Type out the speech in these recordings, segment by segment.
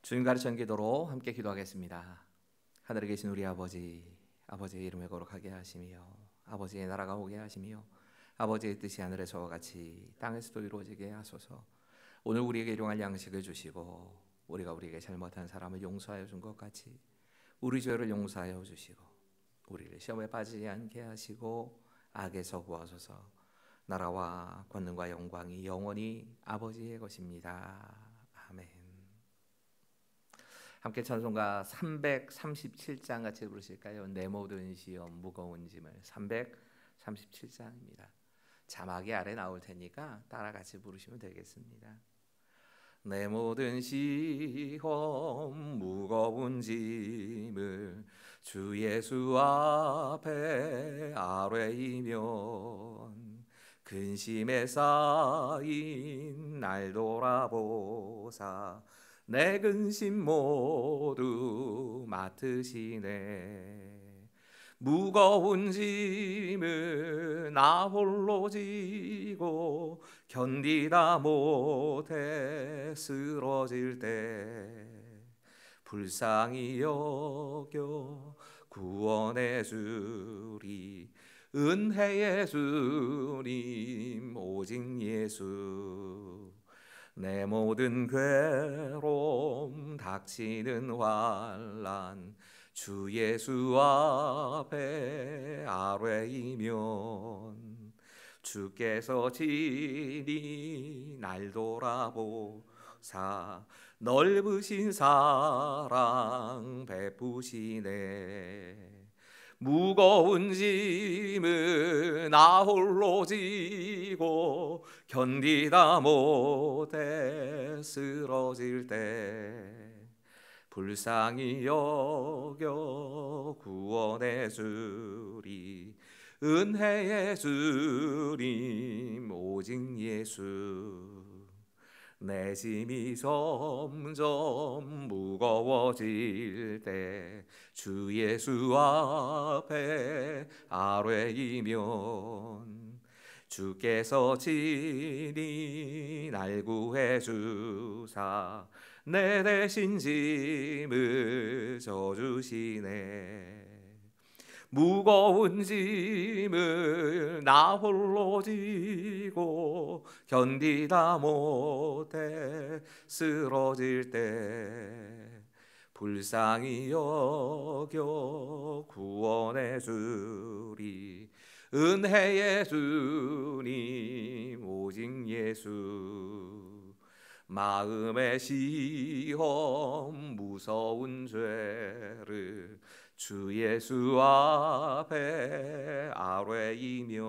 주님 가르치는 기도로 함께 기도하겠습니다. 하늘에 계신 우리 아버지, 아버지의 이름에 거룩하게 하시며 아버지의 나라가 오게 하시며 아버지의 뜻이 하늘에서와 같이 땅에서도 이루어지게 하소서. 오늘 우리에게 일용할 양식을 주시고 우리가 우리에게 잘못한 사람을 용서하여 준 것 같이 우리 죄를 용서하여 주시고 우리를 시험에 빠지지 않게 하시고 악에서 구하소서. 나라와 권능과 영광이 영원히 아버지의 것입니다. 아멘. 함께 찬송가 337장 같이 부르실까요? 내 모든 시험 무거운 짐을. 337장입니다. 자막이 아래 나올 테니까 따라 같이 부르시면 되겠습니다. 내 모든 시험 무거운 짐을 주 예수 앞에 아뢰이면 근심에 쌓인 날 돌아보사 내 근심 모두 맡으시네. 무거운 짐을 나 홀로 지고 견디다 못해 쓰러질 때 불쌍히 여겨 구원해 주리 은혜의 주님 오직 예수. 내 모든 괴로움 닥치는 환난 주 예수 앞에 아뢰이면 주께서 친히 날 돌아보사 넓으신 사랑 베푸시네. 무거운 짐을 나 홀로 지고 견디다 못해 쓰러질 때 불쌍히 여겨 구원해 주리 은혜의 주님 오직 예수. 내 짐이 점점 무거워질 때 주 예수 앞에 아뢰이면 주께서 친히 날 구해 주사 내 대신 짐을 져주시네. 무거운 짐을 나 홀로 지고 견디다 못해 쓰러질 때 불쌍히 여겨 구원해 주리 은혜의 주님 오직 예수. 마음의 시험 무서운 죄를 주 예수 앞에 아뢰이면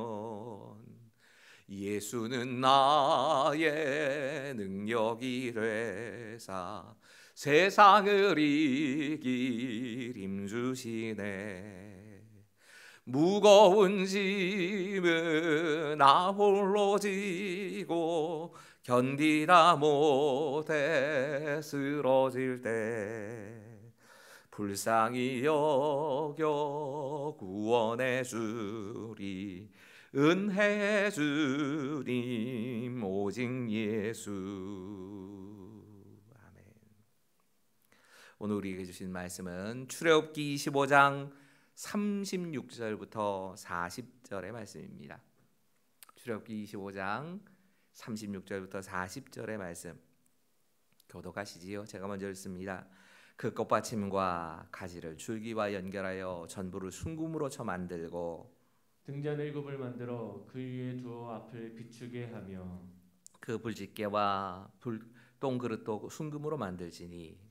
예수는 나의 능력이 되사 세상을 이길 힘주시네. 무거운 짐을 나 홀로 지고 견디다 못해 쓰러질 때 불쌍히 여겨 구원해 주리 은혜의 주님 오직 예수. 아멘. 오늘 우리에게 주신 말씀은 출애굽기 25장 36절부터 40절의 말씀입니다. 출애굽기 25장 36절부터 40절의 말씀 교독하시지요. 제가 먼저 읽습니다. 그 꽃받침과 가지를 줄기와 연결하여 전부를 순금으로 쳐 만들고 등잔일곱을 만들어 그 위에 두어 앞을 비추게 하며 그 불집게와 동그릇도 순금으로 만들지니.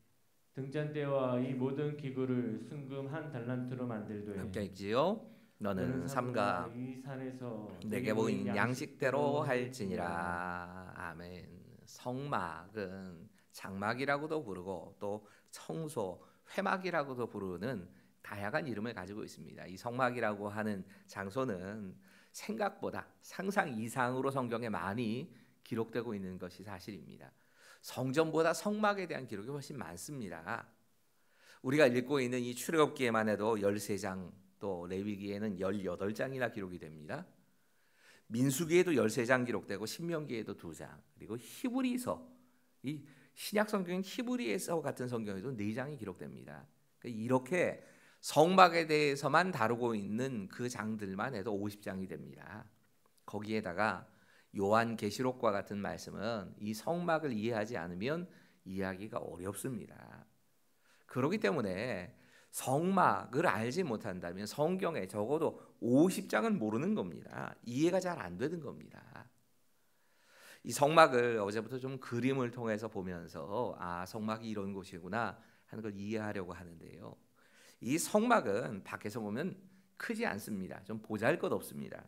등잔대와 이 모든 기구를 순금 한 달란트로 만들되 함께 읽지요. 너는 삼가 이 산에서 내게 보인 양식대로 할지니라. 아멘. 성막은 장막이라고도 부르고 또 성소, 회막이라고도 부르는 다양한 이름을 가지고 있습니다. 이 성막이라고 하는 장소는 생각보다 상상 이상으로 성경에 많이 기록되고 있는 것이 사실입니다. 성전보다 성막에 대한 기록이 훨씬 많습니다. 우리가 읽고 있는 이 출애굽기에만 해도 13장, 또 레위기에는 18장이나 기록이 됩니다. 민수기에도 13장 기록되고 신명기에도 2장, 그리고 히브리서, 이 신약 성경인 히브리서 같은 성경에도 4장이 기록됩니다. 이렇게 성막에 대해서만 다루고 있는 그 장들만 해도 50장이 됩니다. 거기에다가 요한계시록과 같은 말씀은 이 성막을 이해하지 않으면 이해하기가 어렵습니다. 그렇기 때문에 성막을 알지 못한다면 성경에 적어도 50장은 모르는 겁니다. 이해가 잘 안 되는 겁니다. 이 성막을 어제부터 좀 그림을 통해서 보면서 성막이 이런 곳이구나 하는 걸 이해하려고 하는데요. 이 성막은 밖에서 보면 크지 않습니다. 좀 보잘것없습니다.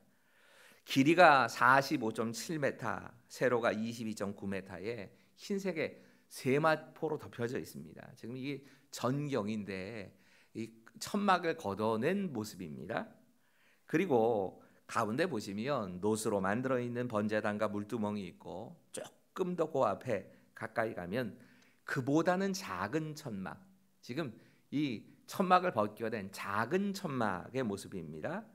길이가 45.7m, 세로가 22.9m에 흰색의 세마포로 덮여져 있습니다. 지금 이게 전경인데 이 천막을 걷어낸 모습입니다. 그리고 가운데 보시면 노스로 만들어 있는 번제단과 물두멍이 있고 조금 더 그 앞에 가까이 가면 그보다는 작은 천막, 지금 이 천막을 벗겨낸 작은 천막의 모습입니다.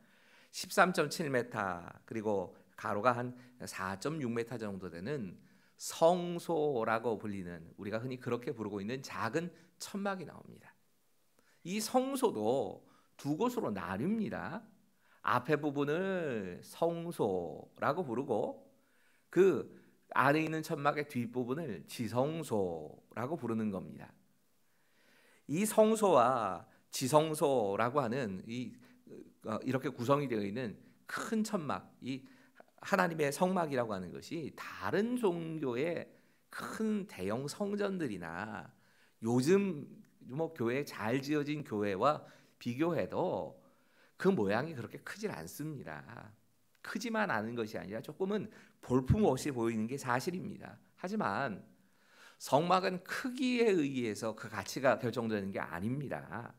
13.7m 그리고 가로가 한 4.6m 정도 되는 성소라고 불리는, 우리가 흔히 그렇게 부르고 있는 작은 천막이 나옵니다. 이 성소도 두 곳으로 나뉩니다. 앞에 부분을 성소라고 부르고 그 안에 있는 천막의 뒷부분을 지성소라고 부르는 겁니다. 이 성소와 지성소라고 하는 이렇게 구성이 되어 있는 큰 천막, 이 하나님의 성막이라고 하는 것이 다른 종교의 큰 대형 성전들이나 요즘 교회 잘 지어진 교회와 비교해도 그 모양이 그렇게 크질 않습니다. 크지만 않은 것이 아니라 조금은 볼품없이 보이는 게 사실입니다. 하지만 성막은 크기에 의해서 그 가치가 결정되는 게 아닙니다.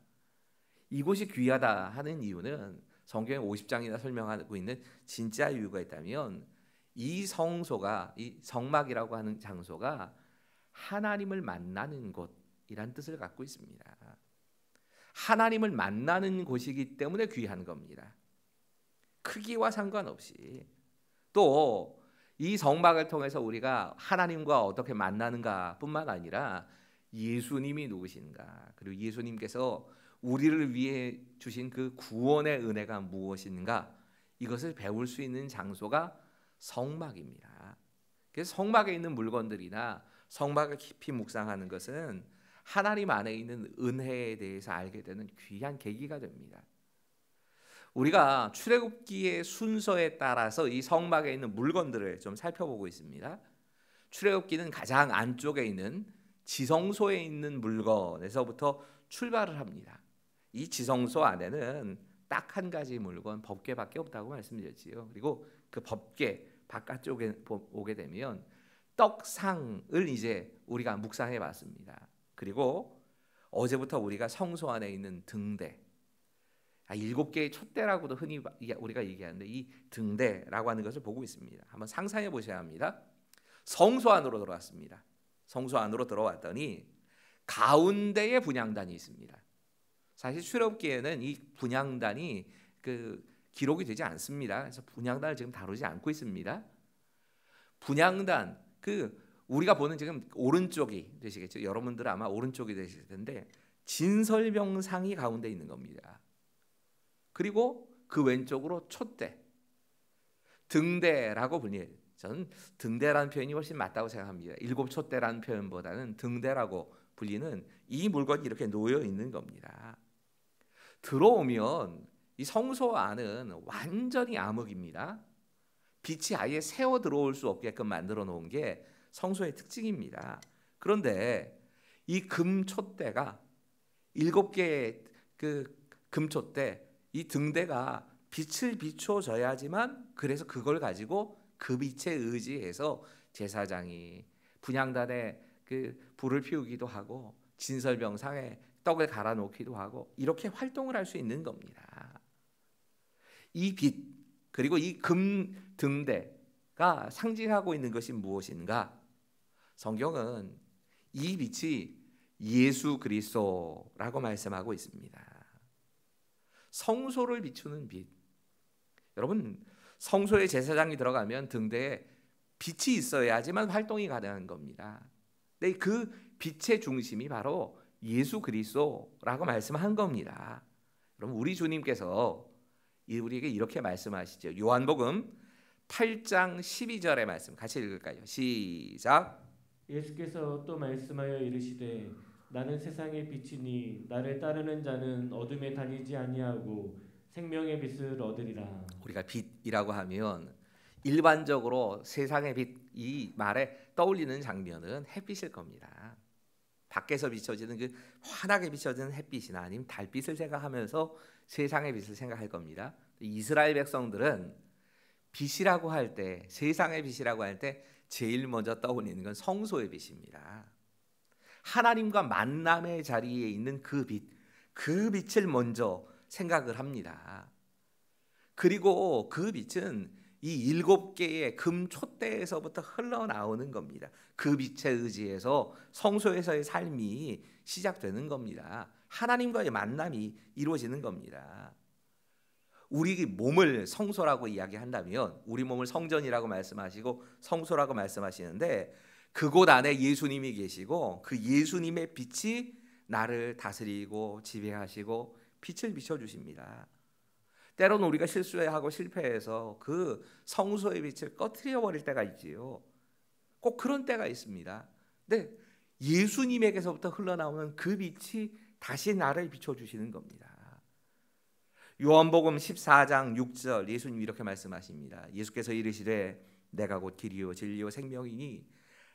이곳이 귀하다 하는 이유는 성경에 50장이나 설명하고 있는 진짜 이유가 있다면, 이 성소가, 이 성막이라고 하는 장소가 하나님을 만나는 곳이란 뜻을 갖고 있습니다. 하나님을 만나는 곳이기 때문에 귀한 겁니다. 크기와 상관없이. 또 이 성막을 통해서 우리가 하나님과 어떻게 만나는가 뿐만 아니라 예수님이 누구신가, 그리고 예수님께서 우리를 위해 주신 그 구원의 은혜가 무엇인가, 이것을 배울 수 있는 장소가 성막입니다. 그래서 성막에 있는 물건들이나 성막을 깊이 묵상하는 것은 하나님 안에 있는 은혜에 대해서 알게 되는 귀한 계기가 됩니다. 우리가 출애굽기의 순서에 따라서 이 성막에 있는 물건들을 좀 살펴보고 있습니다. 출애굽기는 가장 안쪽에 있는 지성소에 있는 물건에서부터 출발을 합니다. 이 지성소 안에는 딱 한 가지 물건, 법궤밖에 없다고 말씀드렸지요. 그리고 그 법궤 바깥쪽에 오게 되면 떡상을 이제 우리가 묵상해 봤습니다. 그리고 어제부터 우리가 성소 안에 있는 등대, 7개의 촛대라고도 흔히 우리가 얘기하는데, 이 등대라고 하는 것을 보고 있습니다. 한번 상상해 보셔야 합니다. 성소 안으로 들어왔습니다. 성소 안으로 들어왔더니 가운데에 분향단이 있습니다. 사실 출애굽기에는 이 분향단이 기록이 되지 않습니다. 그래서 분향단을 지금 다루지 않고 있습니다. 분향단, 우리가 보는 지금 오른쪽이 되시겠죠. 여러분들은 아마 오른쪽이 되실 텐데 진설병상이 가운데 있는 겁니다. 그리고 그 왼쪽으로 촛대, 등대라고 불려요. 저는 등대라는 표현이 훨씬 맞다고 생각합니다. 7촛대라는 표현보다는 등대라고 불리는 이 물건이 이렇게 놓여 있는 겁니다. 들어오면 이 성소 안은 완전히 암흑입니다. 빛이 아예 새어 들어올 수 없게끔 만들어 놓은 게 성소의 특징입니다. 그런데 이 금촛대가 7개의 금촛대, 이 등대가 빛을 비춰줘야지만, 그래서 그걸 가지고 그 빛에 의지해서 제사장이 분향단에 불을 피우기도 하고 진설병상에 떡을 갈아 놓기도 하고 이렇게 활동을 할 수 있는 겁니다. 이 빛, 그리고 이 금 등대가 상징하고 있는 것이 무엇인가? 성경은 이 빛이 예수 그리스도라고 말씀하고 있습니다. 성소를 비추는 빛. 여러분, 성소에 제사장이 들어가면 등대에 빛이 있어야지만 활동이 가능한 겁니다. 근데 그 빛의 중심이 바로 예수 그리스도라고 말씀한 겁니다. 그럼 우리 주님께서 우리에게 이렇게 말씀하시죠. 요한복음 8장 12절의 말씀 같이 읽을까요? 시작. 예수께서 또 말씀하여 이르시되 나는 세상의 빛이니 나를 따르는 자는 어둠에 다니지 아니하고 생명의 빛을 얻으리라. 우리가 빛이라고 하면 일반적으로 세상의 빛 이 말에 떠올리는 장면은 햇빛일 겁니다. 밖에서 비춰지는 그 환하게 비춰지는 햇빛이나 아니면 달빛을 생각하면서 세상의 빛을 생각할 겁니다. 이스라엘 백성들은 빛이라고 할 때, 세상의 빛이라고 할 때 제일 먼저 떠올리는 건 성소의 빛입니다. 하나님과 만남의 자리에 있는 그 빛, 그 빛을 먼저 생각을 합니다. 그리고 그 빛은 이 7개의 금 촛대에서부터 흘러나오는 겁니다. 그 빛에 의지해서 성소에서의 삶이 시작되는 겁니다. 하나님과의 만남이 이루어지는 겁니다. 우리 몸을 성소라고 이야기한다면 우리 몸을 성전이라고 말씀하시고 성소라고 말씀하시는데 그곳 안에 예수님이 계시고 그 예수님의 빛이 나를 다스리고 지배하시고 빛을 비춰주십니다. 때로는 우리가 실수하고 실패해서 그 성소의 빛을 꺼트려 버릴 때가 있지요. 꼭 그런 때가 있습니다. 근데 예수님에게서부터 흘러나오는 그 빛이 다시 나를 비춰주시는 겁니다. 요한복음 14장 6절 예수님이 이렇게 말씀하십니다. 예수께서 이르시되 내가 곧 길이요 진리요 생명이니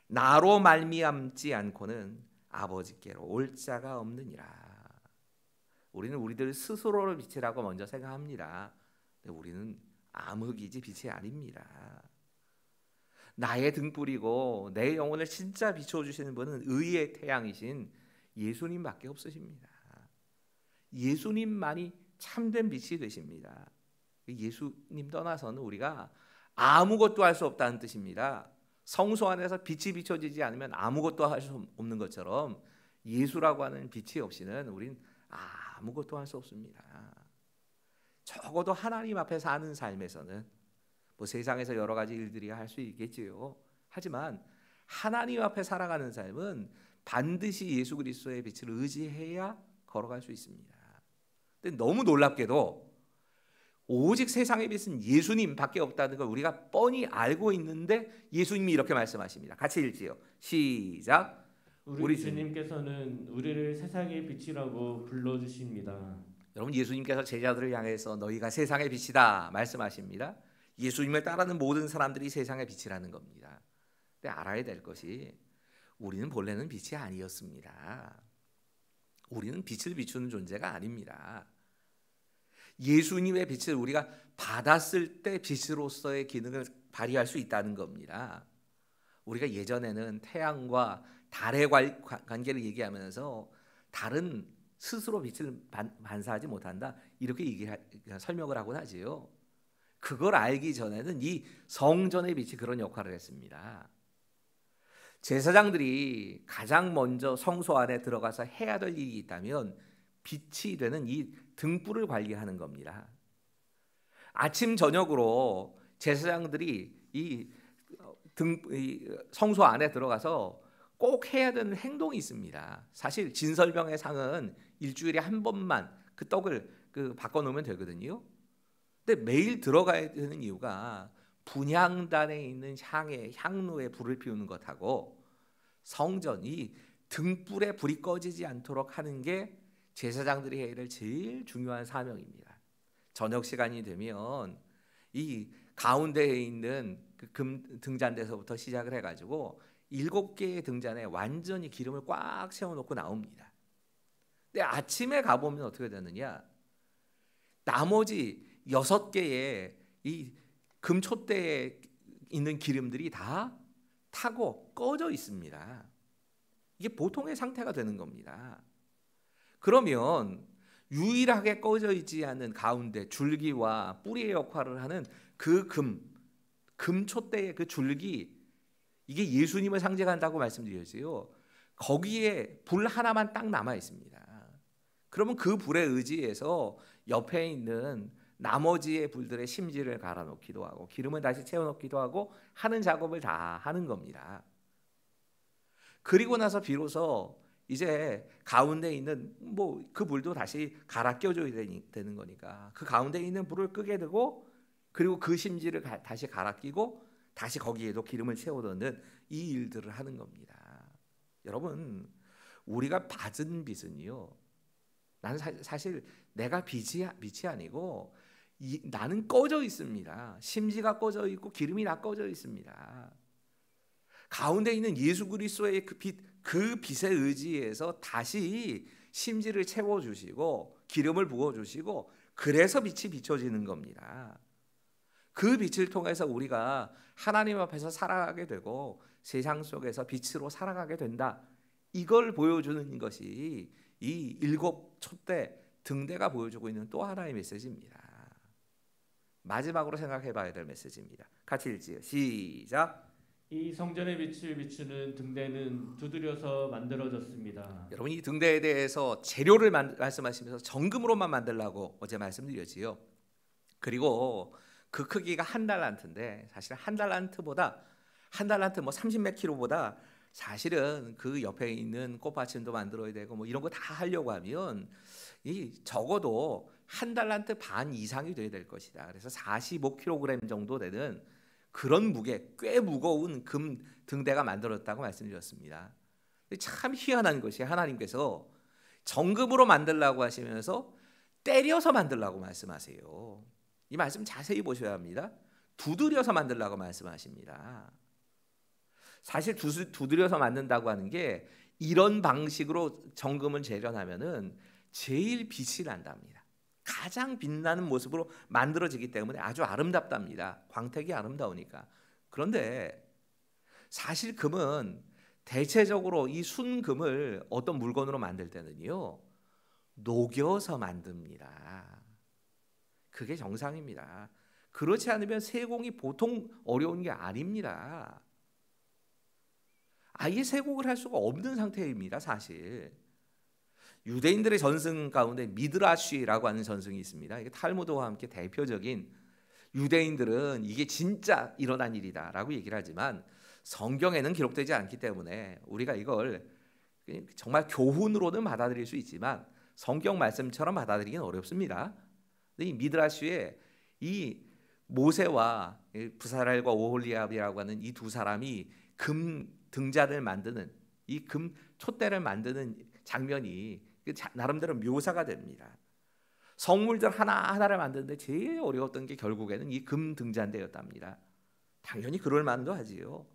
나로 말미암지 않고는 아버지께로 올 자가 없느니라. 우리는 우리들 스스로를 빛이라고 먼저 생각합니다. 근데 우리는 암흑이지 빛이 아닙니다. 나의 등불이고 내 영혼을 진짜 비춰주시는 분은 의의 태양이신 예수님밖에 없으십니다. 예수님만이 참된 빛이 되십니다. 예수님 떠나서는 우리가 아무것도 할 수 없다는 뜻입니다. 성소 안에서 빛이 비춰지지 않으면 아무것도 할 수 없는 것처럼 예수라고 하는 빛이 없이는 우린 아무것도 할 수 없습니다. 적어도 하나님 앞에 사는 삶에서는 뭐 세상에서 여러 가지 일들이 할 수 있겠지요. 하지만 하나님 앞에 살아가는 삶은 반드시 예수 그리스도의 빛을 의지해야 걸어갈 수 있습니다. 근데 너무 놀랍게도 오직 세상의 빛은 예수님밖에 없다는 걸 우리가 뻔히 알고 있는데 예수님이 이렇게 말씀하십니다. 같이 읽지요. 시작. 우리 주님께서는 우리를 세상의 빛이라고 불러주십니다. 여러분 예수님께서 제자들을 향해서 너희가 세상의 빛이다 말씀하십니다. 예수님을 따르는 모든 사람들이 세상의 빛이라는 겁니다. 근데 알아야 될 것이 우리는 본래는 빛이 아니었습니다. 우리는 빛을 비추는 존재가 아닙니다. 예수님의 빛을 우리가 받았을 때 빛으로서의 기능을 발휘할 수 있다는 겁니다. 우리가 예전에는 태양과 달의 관계를 얘기하면서 달은 스스로 빛을 반사하지 못한다 이렇게 설명을 하곤 하지요. 그걸 알기 전에는 이 성전의 빛이 그런 역할을 했습니다. 제사장들이 가장 먼저 성소 안에 들어가서 해야 될 일이 있다면 빛이 되는 이 등불을 관리하는 겁니다. 아침 저녁으로 제사장들이 이 성소 안에 들어가서 꼭 해야 되는 행동이 있습니다. 사실 진설병의 상은 일주일에 한 번만 그 떡을 바꿔놓으면 되거든요. 근데 매일 들어가야 되는 이유가 분향단에 있는 향로에 불을 피우는 것하고 성전 이 등불에 불이 꺼지지 않도록 하는 게 제사장들이 해야 될 제일 중요한 사명입니다. 저녁 시간이 되면 이 가운데에 있는 그 금 등잔대에서부터 시작을 해가지고 7개의 등잔에 완전히 기름을 꽉 채워놓고 나옵니다. 근데 아침에 가보면 어떻게 되느냐? 나머지 6개의 이 금촛대에 있는 기름들이 다 타고 꺼져 있습니다. 이게 보통의 상태가 되는 겁니다. 그러면 유일하게 꺼져 있지 않은 가운데 줄기와 뿌리의 역할을 하는 그 금촛대의 그 줄기 이게 예수님을 상징한다고 말씀드렸어요. 거기에 불 하나만 딱 남아 있습니다. 그러면 그 불에 의지해서 옆에 있는 나머지의 불들의 심지를 갈아놓기도 하고 기름을 다시 채워놓기도 하고 하는 작업을 다 하는 겁니다. 그리고 나서 비로소 이제 가운데 있는 뭐 그 불도 다시 갈아 껴줘야 되는 거니까 그 가운데 있는 불을 끄게 되고 그리고 그 심지를 다시 갈아 끼고 다시 거기에도 기름을 채워 넣는 이 일들을 하는 겁니다. 여러분, 우리가 받은 빚은요, 나는 사실 내가 빛이 아니고 나는 꺼져 있습니다. 심지가 꺼져 있고 기름이 다 꺼져 있습니다. 가운데 있는 예수 그리스도의 그 빛에 의지해서 다시 심지를 채워주시고 기름을 부어주시고 그래서 빛이 비춰지는 겁니다. 그 빛을 통해서 우리가 하나님 앞에서 살아가게 되고 세상 속에서 빛으로 살아가게 된다. 이걸 보여주는 것이 이 7 촛대 등대가 보여주고 있는 또 하나의 메시지입니다. 마지막으로 생각해 봐야 될 메시지입니다. 같이 읽지요. 시작. 이 성전의 빛을 비추는 등대는 두드려서 만들어졌습니다. 여러분, 이 등대에 대해서 재료를 말씀하시면서 정금으로만 만들라고 어제 말씀드렸지요. 그리고 그 크기가 1달란트인데 사실 1달란트보다 1달란트 뭐 30몇 킬로보다 사실은 그 옆에 있는 꽃받침도 만들어야 되고 뭐 이런 거 다 하려고 하면 이 적어도 1달란트 반 이상이 돼야 될 것이다. 그래서 45kg 정도 되는 그런 무게, 꽤 무거운 금 등대가 만들었다고 말씀드렸습니다. 참 희한한 것이 하나님께서 정금으로 만들라고 하시면서 때려서 만들라고 말씀하세요. 이 말씀 자세히 보셔야 합니다. 두드려서 만들라고 말씀하십니다. 사실 두드려서 만든다고 하는 게 이런 방식으로 정금을 재련하면은 제일 빛이 난답니다. 가장 빛나는 모습으로 만들어지기 때문에 아주 아름답답니다. 광택이 아름다우니까. 그런데 사실 금은 대체적으로 이 순금을 어떤 물건으로 만들 때는요, 녹여서 만듭니다. 그게 정상입니다. 그렇지 않으면 세공이 보통 어려운 게 아닙니다. 아예 세공을 할 수가 없는 상태입니다. 사실 유대인들의 전승 가운데 미드라쉬라고 하는 전승이 있습니다. 이게 탈무드와 함께 대표적인, 유대인들은 이게 진짜 일어난 일이다라고 얘기를 하지만 성경에는 기록되지 않기 때문에 우리가 이걸 정말 교훈으로는 받아들일 수 있지만 성경 말씀처럼 받아들이기는 어렵습니다. 이 미드라쉬에 이 모세와 부사랄과 오홀리압이라고 하는 이 두 사람이 금 등잔을 만드는, 이 금 촛대를 만드는 장면이 나름대로 묘사가 됩니다. 성물들 하나하나를 만드는데 제일 어려웠던 게 결국에는 이 금 등잔대였답니다. 당연히 그럴 만도 하지요.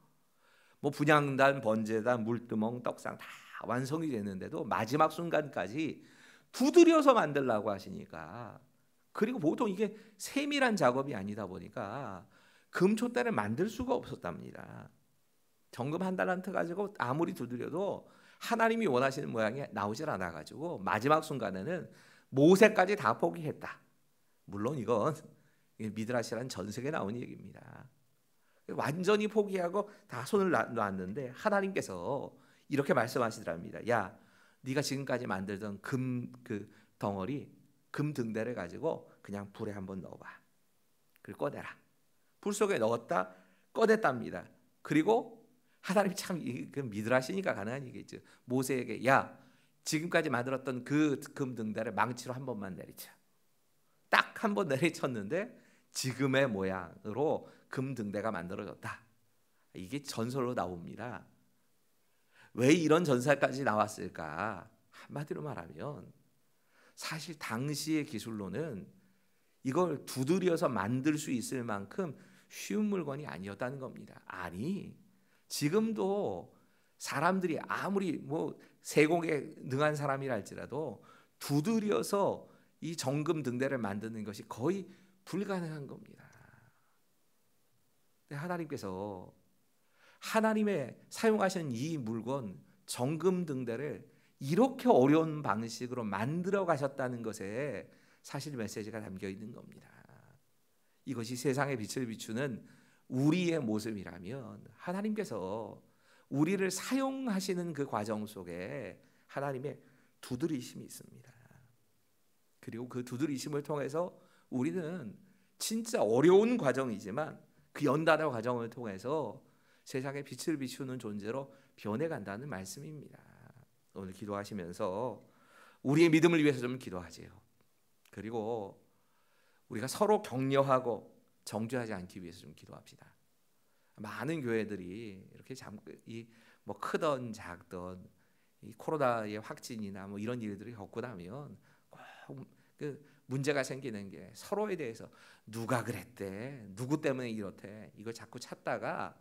뭐 분향단, 번제단, 물두멍, 떡상 다 완성이 됐는데도 마지막 순간까지 두드려서 만들라고 하시니까, 그리고 보통 이게 세밀한 작업이 아니다 보니까 금촛대를 만들 수가 없었답니다. 정금 1달란트 가지고 아무리 두드려도 하나님이 원하시는 모양이 나오질 않아가지고 마지막 순간에는 모세까지 다 포기했다. 물론 이건 미드라시라는 전설에 나온 얘기입니다. 완전히 포기하고 다 손을 놨는데 하나님께서 이렇게 말씀하시더랍니다. 야, 네가 지금까지 만들던 금 그 덩어리, 금 등대를 가지고 그냥 불에 한번 넣어봐. 그리고 꺼내라. 불 속에 넣었다, 꺼냈답니다. 그리고 하나님이 참 미드라시니까 가능한 얘기죠. 모세에게 야, 지금까지 만들었던 그 금 등대를 망치로 한 번만 내리쳐. 딱 한 번 내리쳤는데 지금의 모양으로 금 등대가 만들어졌다. 이게 전설로 나옵니다. 왜 이런 전설까지 나왔을까? 한마디로 말하면 사실 당시의 기술로는 이걸 두드려서 만들 수 있을 만큼 쉬운 물건이 아니었다는 겁니다. 아니, 지금도 사람들이 아무리 뭐 세공에 능한 사람이라 할지라도 두드려서 이 정금 등대를 만드는 것이 거의 불가능한 겁니다. 근데 하나님께서 하나님의 사용하신 이 물건 정금 등대를 이렇게 어려운 방식으로 만들어 가셨다는 것에 사실 메시지가 담겨 있는 겁니다. 이것이 세상의 빛을 비추는 우리의 모습이라면 하나님께서 우리를 사용하시는 그 과정 속에 하나님의 두드리심이 있습니다. 그리고 그 두드리심을 통해서 우리는 진짜 어려운 과정이지만 그 연단의 과정을 통해서 세상에 빛을 비추는 존재로 변해간다는 말씀입니다. 오늘 기도하시면서 우리의 믿음을 위해서 좀 기도하세요. 그리고 우리가 서로 격려하고 정죄하지 않기 위해서 좀 기도합시다. 많은 교회들이 이렇게 뭐 크던 작던 이 코로나의 확진이나 뭐 이런 일들이 겪고 나면 꼭 그 문제가 생기는 게 서로에 대해서 누가 그랬대, 누구 때문에 이렇대, 이걸 자꾸 찾다가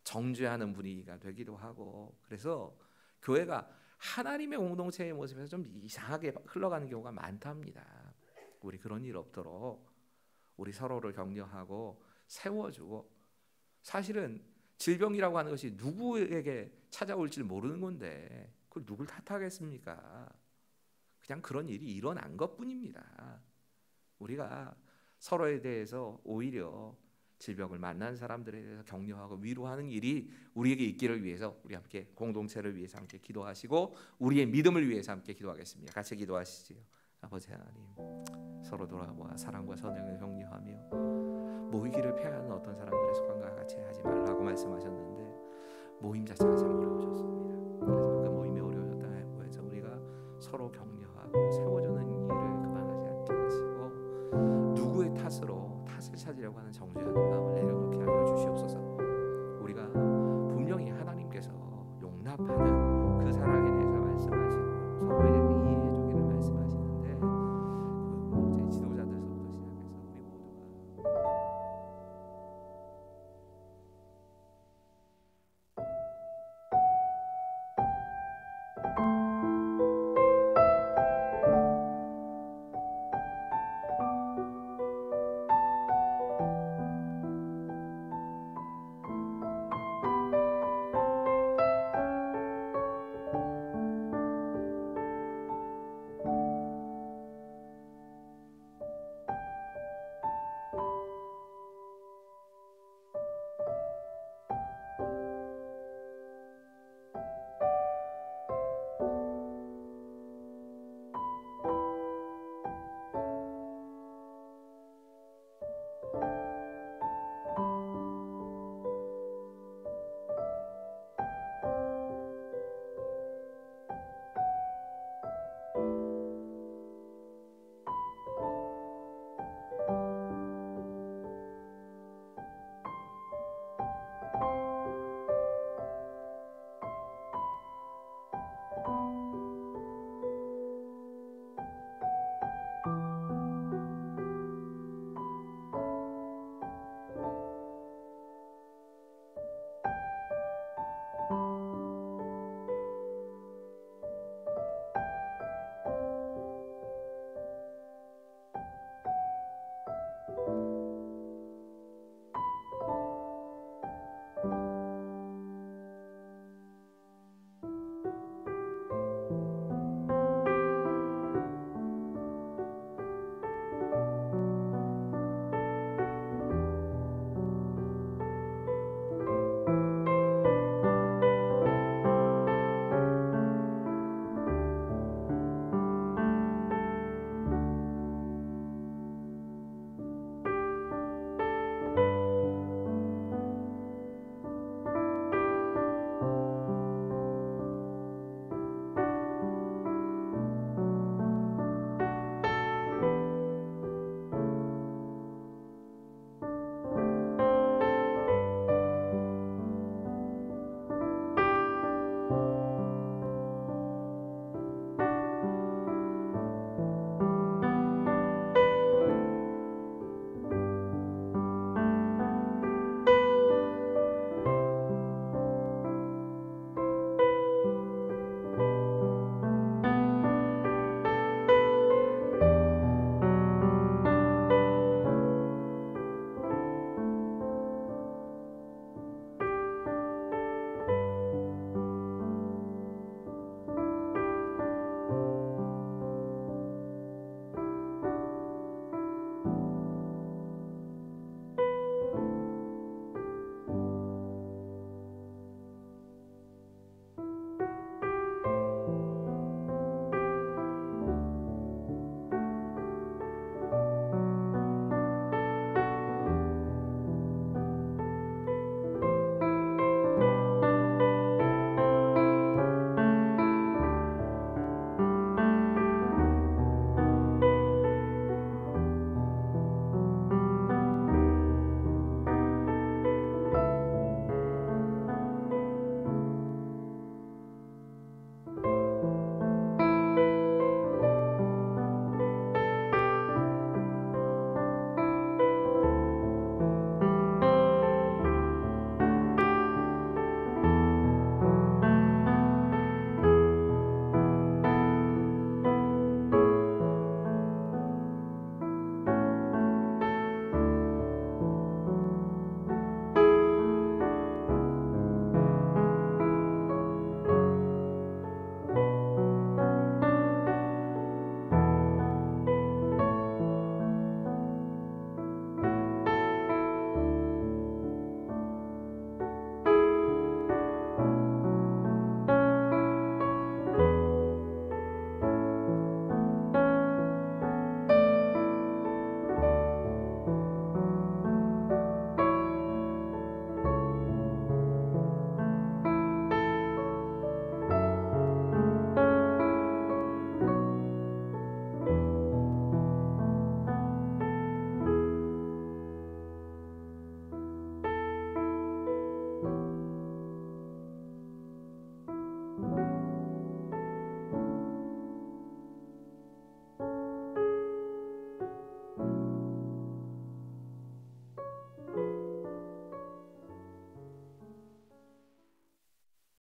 정죄하는 분위기가 되기도 하고, 그래서 교회가 하나님의 공동체의 모습에서 좀 이상하게 흘러가는 경우가 많답니다. 우리 그런 일 없도록 우리 서로를 격려하고 세워주고, 사실은 질병이라고 하는 것이 누구에게 찾아올지 모르는 건데 그걸 누굴 탓하겠습니까? 그냥 그런 일이 일어난 것뿐입니다. 우리가 서로에 대해서 오히려 질병을 만난 사람들에 대해서 격려하고 위로하는 일이 우리에게 있기를 위해서 우리 함께 공동체를 위해서 함께 기도하시고 우리의 믿음을 위해서 함께 기도하겠습니다. 같이 기도하시지요. 아버지 하나님, 서로 돌아보아 사랑과 선행을 격려하며 모이기를 피하는 어떤 사람들의 습관과 같이 하지 말라고 말씀하셨는데 모임 자체가 참 어려우셨습니다. 그래서 그 모임이 어려워졌다고 해서 우리가 서로 격려하고 세워주는 일을 그만하지 않게 하시고 누구의 탓으로 탓을 찾으려고 하는 정죄하는 마음을 내려놓게 하여 주시옵소서. 우리가 분명히 하나님께서 용납하는 그 사랑의